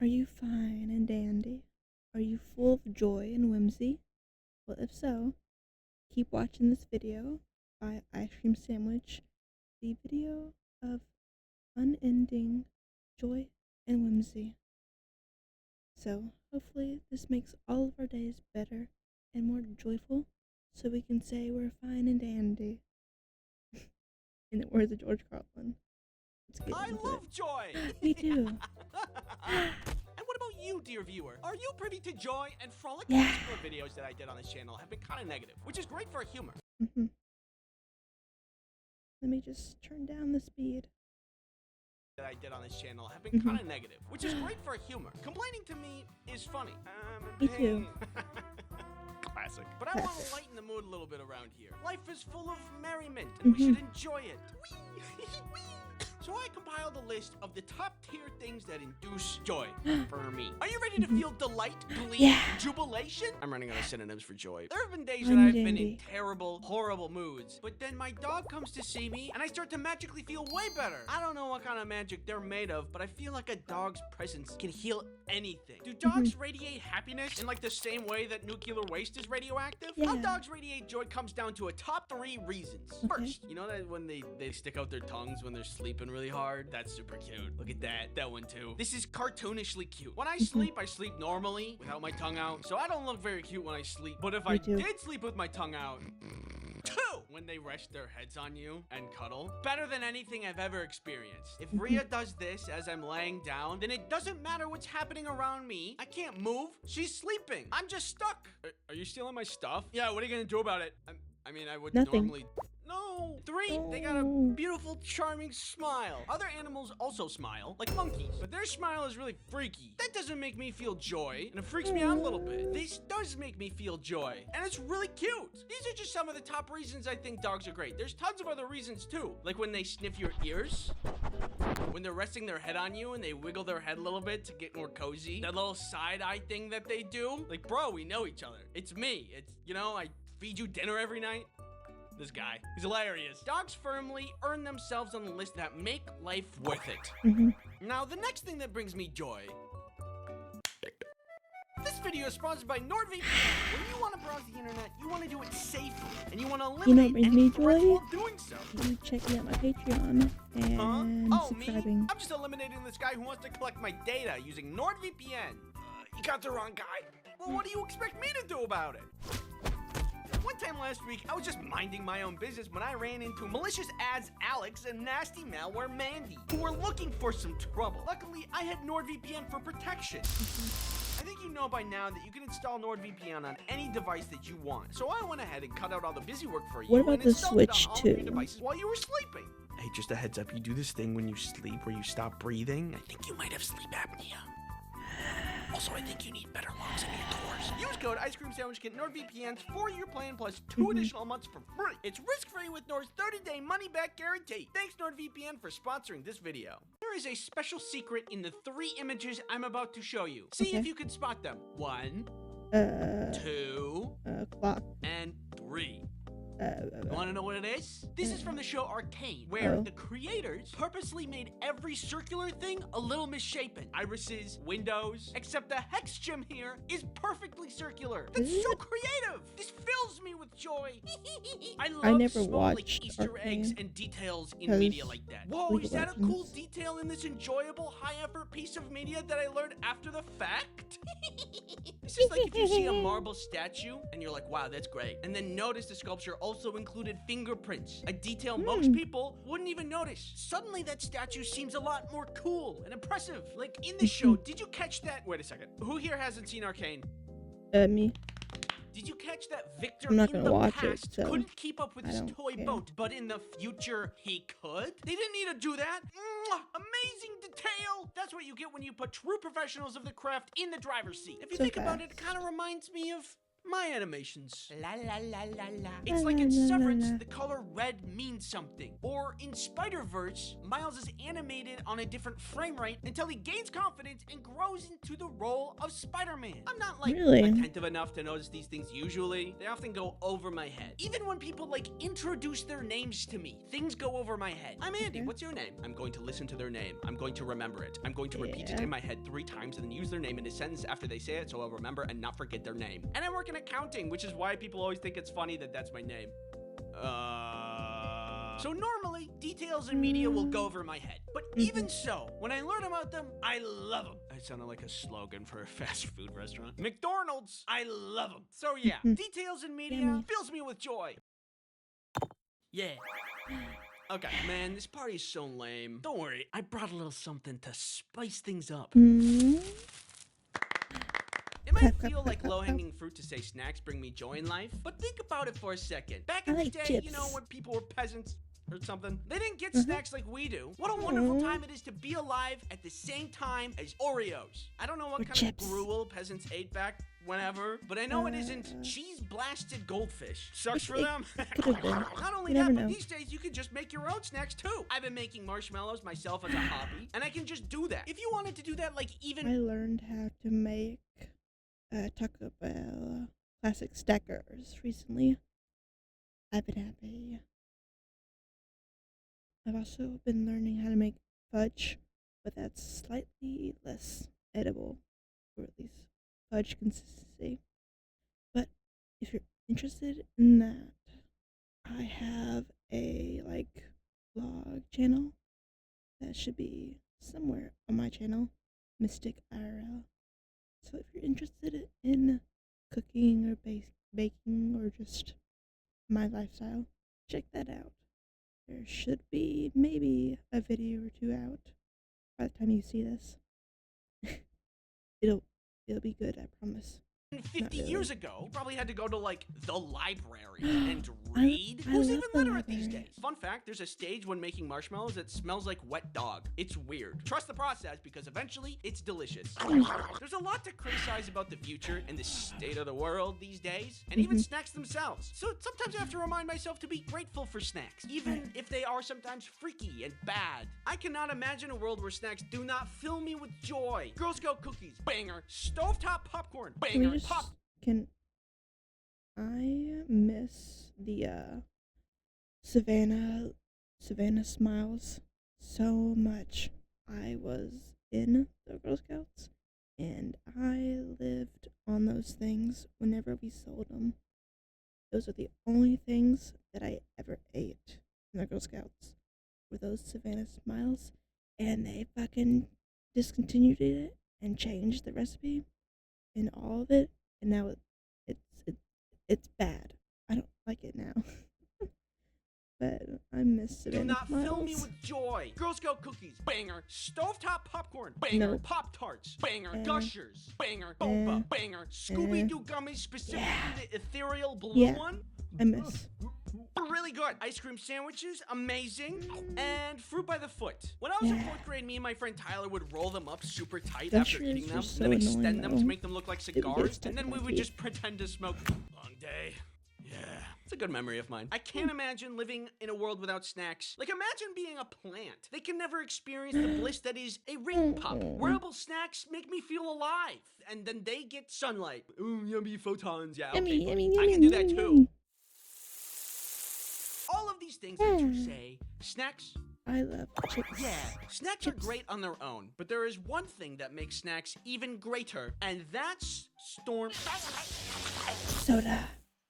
Are you fine and dandy? Are you full of joy and whimsy? Well, if so, keep watching this video by Ice Cream Sandwich, the video of unending joy and whimsy. So, hopefully, this makes all of our days better and more joyful so we can say we're fine and dandy. In the words of George Carlin. Let's get I into love it. joy! Me too. And what about you, dear viewer? Are you privy to joy and frolic? Yeah. Most of the videos that I did on this channel have been kind of negative, which is great for humor. Let me just turn down the speed. That I did on this channel have been kind of negative, which is great for humor. Complaining to me is funny. Me too. Classic. But I want to lighten the mood a little bit around here. Life is full of merriment, and we should enjoy it. Whee! So I compiled a list of the top tier things that induce joy for me. Are you ready to feel delight, glee, jubilation? I'm running out of synonyms for joy. There have been days that I've been in terrible, horrible moods, but then my dog comes to see me and I start to magically feel way better. I don't know what kind of magic they're made of, but I feel like a dog's presence can heal anything. Do dogs radiate happiness in like the same way that nuclear waste is radioactive? How dogs radiate joy comes down to a top 3 reasons. First, you know that when they stick out their tongues when they're sleeping really hard? That's super cute. Look at that one too. This is cartoonishly cute. When I sleep normally without my tongue out, so I don't look very cute when I sleep. But if I did sleep with my tongue out, 2, when they rest their heads on you and cuddle, better than anything I've ever experienced. If Rhea does this as I'm laying down, then it doesn't matter what's happening around me. I can't move. She's sleeping. I'm just stuck. Are you stealing my stuff? Yeah, what are you gonna do about it? I mean, I would normally... No! 3, they got a beautiful, charming smile. Other animals also smile, like monkeys, but their smile is really freaky. That doesn't make me feel joy, and it freaks me out a little bit. This does make me feel joy, and it's really cute. These are just some of the top reasons I think dogs are great. There's tons of other reasons too, like when they sniff your ears, when they're resting their head on you and they wiggle their head a little bit to get more cozy. That little side-eye thing that they do. Like, bro, we know each other. It's me. It's, you know, I feed you dinner every night. This guy. He's hilarious. Dogs firmly earn themselves on the list that make life worth it. Now, the next thing that brings me joy. This video is sponsored by NordVPN. When you want to browse the internet, you want to do it safely, and you want to eliminate any threats while doing so. You checking out my Patreon and subscribing. Me? I'm just eliminating this guy who wants to collect my data using NordVPN. You got the wrong guy. Well, what do you expect me to do about it? One time last week, I was just minding my own business when I ran into malicious ads Alex and nasty malware Mandy, who were looking for some trouble. Luckily, I had NordVPN for protection. I think you know by now that you can install NordVPN on any device that you want. So I went ahead and cut out all the busy work for you. What about and the installed it Switch on all 2? 3 devices while you were sleeping. Hey, just a heads up, you do this thing when you sleep where you stop breathing. I think you might have sleep apnea. Also, I think you need better locks in your doors. Use code Ice Cream Sandwich, get NordVPN's 4-year plan plus 2 additional months for free. It's risk-free with Nord's 30-day money-back guarantee. Thanks, NordVPN, for sponsoring this video. There is a special secret in the 3 images I'm about to show you. See if you can spot them. 1, 2, clock. and 3. You want to know what it is? This is from the show Arcane, where the creators purposely made every circular thing a little misshapen. Irises, windows, except the hex gem here is perfectly circular. That's so creative. This fills me with joy. I love small like Easter eggs and details in media like that. Whoa, is that a cool detail in this enjoyable, high-effort piece of media that I learned after the fact? It's just like if you see a marble statue and you're like, wow, that's great. And then notice the sculpture also included fingerprints, a detail most people wouldn't even notice. Suddenly that statue seems a lot more cool and impressive. Like in the show, did you catch that? Wait a second. Who here hasn't seen Arcane? Me. Did you catch that Victor I'm not in gonna the watch past it, so couldn't keep up with his toy care. boat, but in the future he could? They didn't need to do that. Amazing detail. That's what you get when you put true professionals of the craft in the driver's seat. If you think about it, it kind of reminds me of my animations. La la la la la. La, It's la, like in la, la, Severance, la. the color red means something. Or in Spider-Verse, Miles is animated on a different frame rate until he gains confidence and grows into the role of Spider-Man. I'm not like Really? attentive enough to notice these things usually. They often go over my head. Even when people like introduce their names to me, things go over my head. I'm Andy, Okay. what's your name? I'm going to listen to their name. I'm going to remember it. I'm going to repeat it Yeah. in my head 3 times and then use their name in a sentence after they say it so I'll remember and not forget their name. And I work in accounting, which is why people always think it's funny that that's my name. So normally, details in media will go over my head. But even so, when I learn about them, I love them. I sounded like a slogan for a fast food restaurant. McDonald's, I love them. So yeah, details in media Yummy. fills me with joy. Yeah. Okay, man, this party is so lame. Don't worry, I brought a little something to spice things up. Mm. It might Clap, feel clap, like clap, clap, low-hanging fruit to say snacks bring me joy in life, but think about it for a second. Back I in the like day, chips. you know, when people were peasants or something, they didn't get snacks like we do. What a wonderful time it is to be alive at the same time as Oreos. I don't know what Or kind chips. of gruel peasants ate back whenever, but I know it isn't cheese-blasted goldfish. Sucks for them. Could've been. Not only You never that, but know. these days you can just make your own snacks too. I've been making marshmallows myself as a hobby, and I can just do that. If you wanted to do that, like even I learned how to make Taco Bell classic stackers recently. I've been happy. I've also been learning how to make fudge, but that's slightly less edible, or at least fudge consistency. But if you're interested in that, I have a vlog channel that should be somewhere on my channel, Mistic IRL. So if you're interested in cooking or baking or just my lifestyle, check that out. There should be maybe a video or 2 out by the time you see this. it'll be good, I promise. 50 really. years ago, you probably had to go to like the library and I read. Who's love even the literate these library. days? Fun fact, there's a stage when making marshmallows that smells like wet dog. It's weird. Trust the process because eventually it's delicious. There's a lot to criticize about the future and the state of the world these days, and even snacks themselves. So sometimes I have to remind myself to be grateful for snacks, even if they are sometimes freaky and bad. I cannot imagine a world where snacks do not fill me with joy. Girl Scout cookies, banger. Stovetop popcorn, banger. Can I miss the Savannah Smiles so much. I was in the Girl Scouts and I lived on those things whenever we sold them. Those are the only things that I ever ate in the Girl Scouts were those Savannah Smiles, and they fucking discontinued it and changed the recipe and all of it, and now it's bad. I don't like it now. But I miss Do Savannah not fill me Smiles. with joy. Girl Scout cookies, banger. Stovetop popcorn, banger. Nope. Pop Tarts, banger. Gushers, banger. Boba, banger. Scooby Doo gummies, specifically the ethereal blue one. I miss. Really good. Ice cream sandwiches, amazing. And fruit by the foot. When I was in 4th grade, me and my friend Tyler would roll them up super tight after Gushers eating them, are and so then extend annoying, them though. to make them look like It would get cigars, stuck and then in we my would teeth. just pretend to smoke. Long day. Yeah. It's a good memory of mine. I can't imagine living in a world without snacks. Like, imagine being a plant. They can never experience the bliss that is a ring pop. Wearable snacks make me feel alive. And then they get sunlight. Ooh, yummy photons. Yeah, okay, Yummy, buddy. yummy, I can yummy, do that yummy, too. yummy. All of these things are to say, snacks. I love chips. Yeah, snacks are great on their own, but there is one thing that makes snacks even greater, and that's storm. Soda.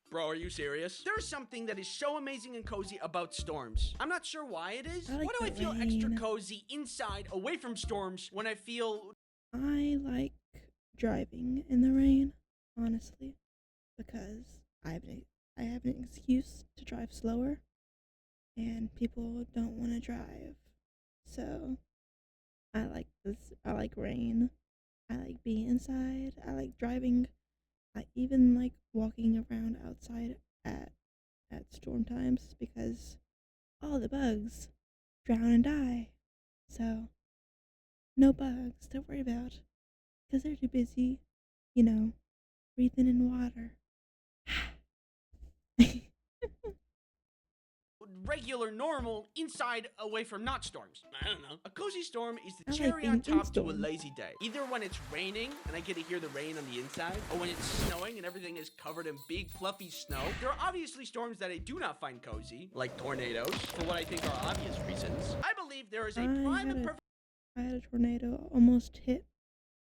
Bro, are you serious? There's something that is so amazing and cozy about storms. I'm not sure why it is. I like Why do I the feel extra rain. cozy inside, away from storms, when I feel... I like driving in the rain, honestly, because I have an excuse to drive slower, and people don't want to drive. So I like this. I like rain. I like being inside. I like driving. I even like walking around outside at storm times because all the bugs drown and die. So no bugs to worry about because they're too busy, breathing in water. regular, normal, inside, away from not storms. I don't know. A cozy storm is the I like cherry on being in top to a storms. lazy day. Either when it's raining and I get to hear the rain on the inside, or when it's snowing and everything is covered in big fluffy snow. There are obviously storms that I do not find cozy, like tornadoes, for what I think are obvious reasons. I believe there is a prime and perfect. I had a tornado almost hit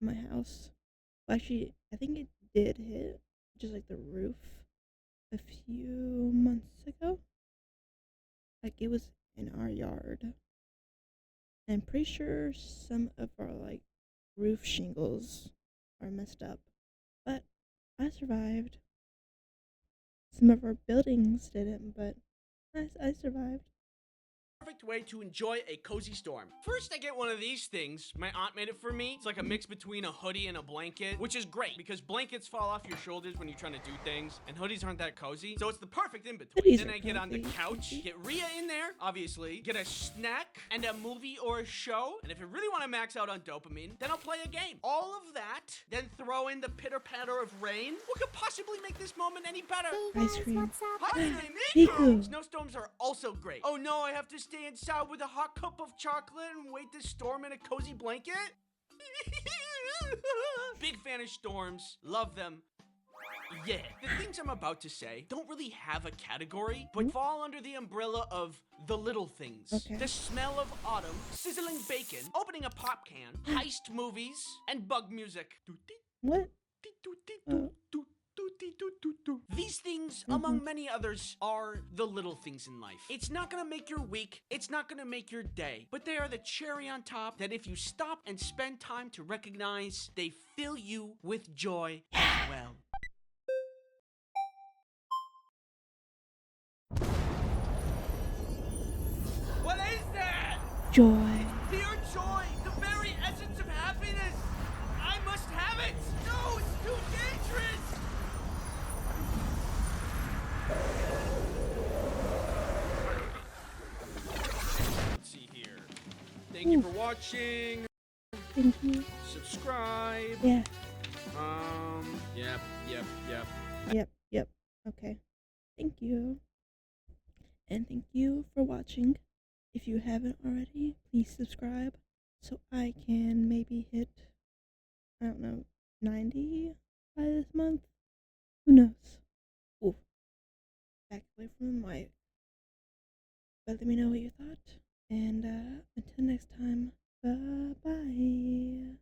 my house. Well, actually, I think it did hit just like the roof a few months ago. Like it was in our yard. I'm pretty sure some of our like roof shingles are messed up, but I survived. Some of our buildings didn't, but I survived. Perfect way to enjoy a cozy storm. First, I get one of these things. My aunt made it for me. It's like a mix between a hoodie and a blanket, which is great because blankets fall off your shoulders when you're trying to do things, and hoodies aren't that cozy. So it's the perfect in between. Hoodies Then are I get on the cozy. couch, get Rhea in there, obviously, get a snack and a movie or a show. And if I really want to max out on dopamine, then I'll play a game. All of that, then throw in the pitter patter of rain. What could possibly make this moment any better? Ice cream. Hi, Nico. Snowstorms are also great. Oh no, I have to stay inside with a hot cup of chocolate and wait this storm in a cozy blanket? Big fan of storms. Love them. Yeah, the things I'm about to say don't really have a category, but fall under the umbrella of the little things. Okay. The smell of autumn, sizzling bacon, opening a pop can, heist movies, and bug music. What? Oh. These things, among many others, are the little things in life. It's not gonna make your week, it's not gonna make your day, but they are the cherry on top that if you stop and spend time to recognize, they fill you with joy as well. What is that? Joy. Pure joy, the very essence of happiness. I must have it. No, it's too dangerous. Let's see here. Thank you for watching. Thank you. Subscribe. Yeah. Yep. Okay. Thank you. And thank you for watching. If you haven't already, please subscribe so I can maybe hit, I don't know, 90 by this month. Who knows? Ooh. Back away from the mic. But let me know what you thought. And until next time, bye bye.